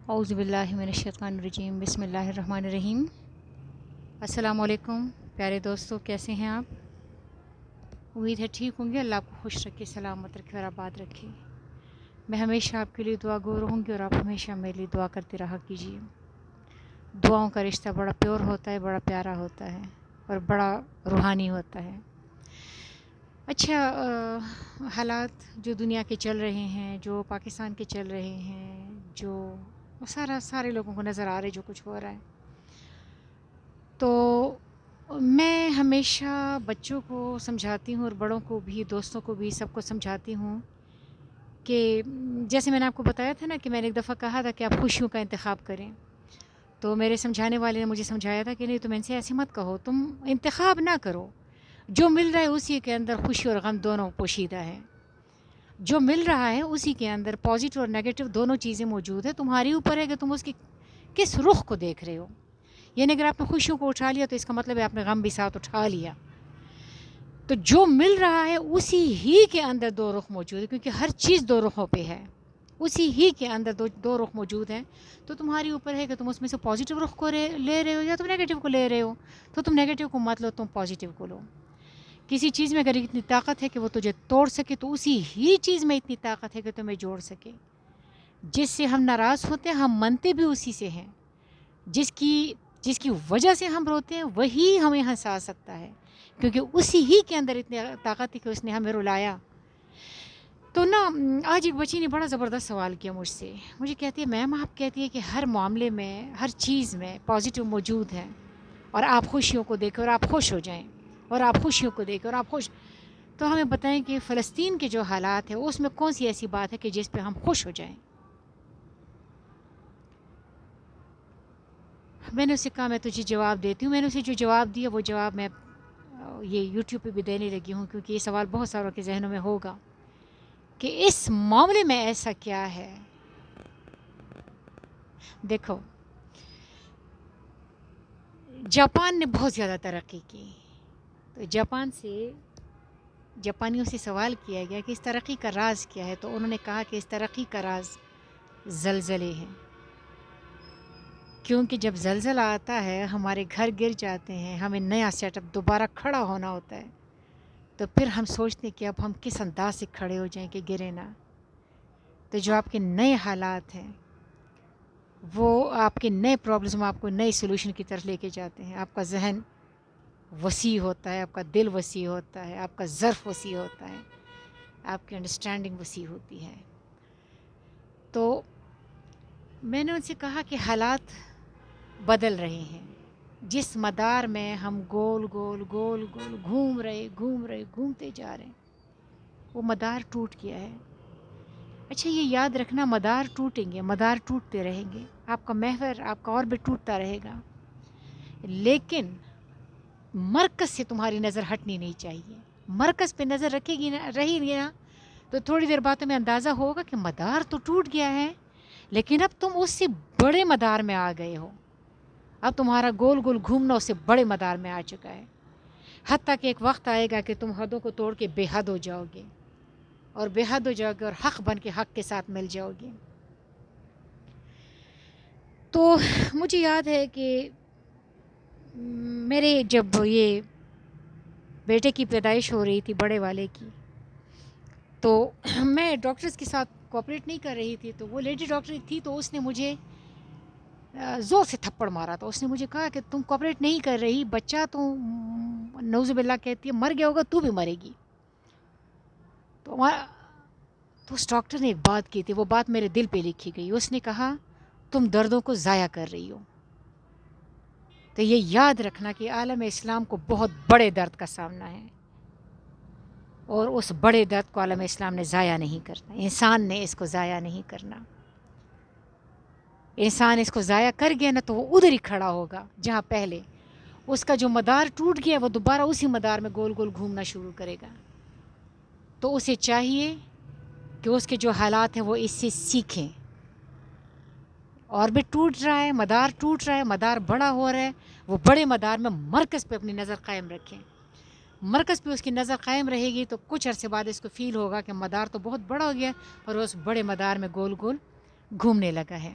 اعوذ باللہ من الشیطان الرجیم بسم اللہ الرحمن الرحیم۔ السلام علیکم پیارے دوستو، کیسے ہیں آپ؟ امید ہے ٹھیک ہوں گے۔ اللہ آپ کو خوش رکھے، سلامت رکھے اور آباد رکھے۔ میں ہمیشہ آپ کے لیے دعا گو رہوں گی اور آپ ہمیشہ میرے لیے دعا کرتے رہا کیجیے۔ دعاؤں کا رشتہ بڑا پیور ہوتا ہے، بڑا پیارا ہوتا ہے اور بڑا روحانی ہوتا ہے۔ اچھا، حالات جو دنیا کے چل رہے ہیں، جو پاکستان کے چل رہے ہیں، جو سارے لوگوں کو نظر آ رہے جو کچھ ہو رہا ہے، تو میں ہمیشہ بچوں کو سمجھاتی ہوں اور بڑوں کو بھی، دوستوں کو بھی، سب کو سمجھاتی ہوں کہ جیسے میں نے آپ کو بتایا تھا نا کہ میں نے ایک دفعہ کہا تھا کہ آپ خوشیوں کا انتخاب کریں، تو میرے سمجھانے والے نے مجھے سمجھایا تھا کہ نہیں، تم ان سے ایسے مت کہو، تم انتخاب نہ کرو، جو مل رہا ہے اسی کے اندر خوشی اور غم دونوں پوشیدہ ہے۔ جو مل رہا ہے اسی کے اندر پازیٹیو اور نیگیٹو دونوں چیزیں موجود ہیں، تمہاری اوپر ہے کہ تم اس کی کس رخ کو دیکھ رہے ہو۔ یعنی اگر آپ نے خوشیوں کو اٹھا لیا تو اس کا مطلب ہے آپ نے غم بھی ساتھ اٹھا لیا۔ تو جو مل رہا ہے اسی ہی کے اندر دو رخ موجود ہے، کیونکہ ہر چیز دو رخوں پہ ہے، اسی ہی کے اندر دو رخ موجود ہیں۔ تو تمہاری اوپر ہے کہ تم اس میں سے پازیٹیو رخ کو لے رہے ہو یا تم نیگیٹو کو لے رہے ہو۔ تو تم نیگیٹو کو مت لو، تم پازیٹیو کو لو۔ کسی چیز میں اگر اتنی طاقت ہے کہ وہ تجھے توڑ سکے تو اسی ہی چیز میں اتنی طاقت ہے کہ تمہیں جوڑ سکے۔ جس سے ہم ناراض ہوتے ہیں ہم منتے بھی اسی سے ہیں، جس کی وجہ سے ہم روتے ہیں وہی ہمیں ہنسا سکتا ہے، کیونکہ اسی ہی کے اندر اتنی طاقت ہے کہ اس نے ہمیں رلایا۔ تو نا، آج ایک بچی نے بڑا زبردست سوال کیا مجھ سے، مجھے کہتی ہے میم آپ کہتی ہے کہ ہر معاملے میں، ہر چیز میں پازیٹیو موجود ہے اور آپ خوشیوں کو دیکھیں اور آپ خوش ہو جائیں، اور آپ خوشیوں کو دیکھیں اور آپ خوش، تو ہمیں بتائیں کہ فلسطین کے جو حالات ہیں اس میں کون سی ایسی بات ہے کہ جس پہ ہم خوش ہو جائیں۔ میں نے اسے کہا میں تجھے جواب دیتی ہوں۔ میں نے اسے جو جواب دیا وہ جواب میں یہ یوٹیوب پہ بھی دینے لگی ہوں، کیونکہ یہ سوال بہت ساروں کے ذہنوں میں ہوگا کہ اس معاملے میں ایسا کیا ہے۔ دیکھو، جاپان نے بہت زیادہ ترقی کی، تو جاپانیوں سے سوال کیا گیا کہ اس ترقی کا راز کیا ہے، تو انہوں نے کہا کہ اس ترقی کا راز زلزلے ہیں، کیونکہ جب زلزلہ آتا ہے ہمارے گھر گر جاتے ہیں، ہمیں نیا سیٹ اپ دوبارہ کھڑا ہونا ہوتا ہے، تو پھر ہم سوچتے ہیں کہ اب ہم کس انداز سے کھڑے ہو جائیں کہ گرے نہ۔ تو جو آپ کے نئے حالات ہیں وہ آپ کے نئے پرابلمز آپ کو نئے سلوشن کی طرف لے کے جاتے ہیں۔ آپ کا ذہن وسیع ہوتا ہے، آپ کا دل وسیع ہوتا ہے، آپ کا ظرف وسیع ہوتا ہے، آپ کی انڈرسٹینڈنگ وسیع ہوتی ہے۔ تو میں نے ان سے کہا کہ حالات بدل رہے ہیں، جس مدار میں ہم گول گول گول گول گھومتے جا رہے ہیں وہ مدار ٹوٹ گیا ہے۔ اچھا، یہ یاد رکھنا، مدار ٹوٹیں گے، مدار ٹوٹتے رہیں گے، آپ کا محور، آپ کا آربٹ ٹوٹتا رہے گا، لیکن مرکز سے تمہاری نظر ہٹنی نہیں چاہیے۔ مرکز پہ نظر رہی نا تو تھوڑی دیر بعد تمہیں اندازہ ہوگا کہ مدار تو ٹوٹ گیا ہے، لیکن اب تم اس سے بڑے مدار میں آ گئے ہو، اب تمہارا گول گول گھومنا اس سے بڑے مدار میں آ چکا ہے، حتیٰ کہ ایک وقت آئے گا کہ تم حدوں کو توڑ کے بے حد ہو جاؤ گے، اور بے حد ہو جاؤ گے اور حق بن کے حق کے ساتھ مل جاؤ گے۔ تو مجھے یاد ہے کہ میرے جب یہ بیٹے کی پیدائش ہو رہی تھی، بڑے والے کی، تو میں ڈاکٹرز کے ساتھ کوآپریٹ نہیں کر رہی تھی، تو وہ لیڈی ڈاکٹر تھی، تو اس نے مجھے زور سے تھپڑ مارا تھا۔ اس نے مجھے کہا کہ تم کوآپریٹ نہیں کر رہی، بچہ تو نعوذ باللہ کہتی ہے مر گیا ہوگا، تو بھی مرے گی۔ تو اس ڈاکٹر نے ایک بات کی تھی، وہ بات میرے دل پہ لکھی گئی۔ اس نے کہا تم دردوں کو ضائع کر رہی ہو۔ تو یہ یاد رکھنا کہ عالم اسلام کو بہت بڑے درد کا سامنا ہے، اور اس بڑے درد کو عالم اسلام نے ضائع نہیں کرنا، انسان نے اس کو ضائع نہیں کرنا۔ انسان اس کو ضائع کر گیا نا تو وہ ادھر ہی کھڑا ہوگا جہاں پہلے اس کا جو مدار ٹوٹ گیا وہ دوبارہ اسی مدار میں گول گول گھومنا شروع کرے گا۔ تو اسے چاہیے کہ اس کے جو حالات ہیں وہ اس سے سیکھیں۔ آربٹ ٹوٹ رہا ہے، مدار ٹوٹ رہا ہے، مدار بڑا ہو رہا ہے، وہ بڑے مدار میں مرکز پہ اپنی نظر قائم رکھیں۔ مرکز پہ اس کی نظر قائم رہے گی تو کچھ عرصے بعد اس کو فیل ہوگا کہ مدار تو بہت بڑا ہو گیا اور اس بڑے مدار میں گول گول گھومنے لگا ہے۔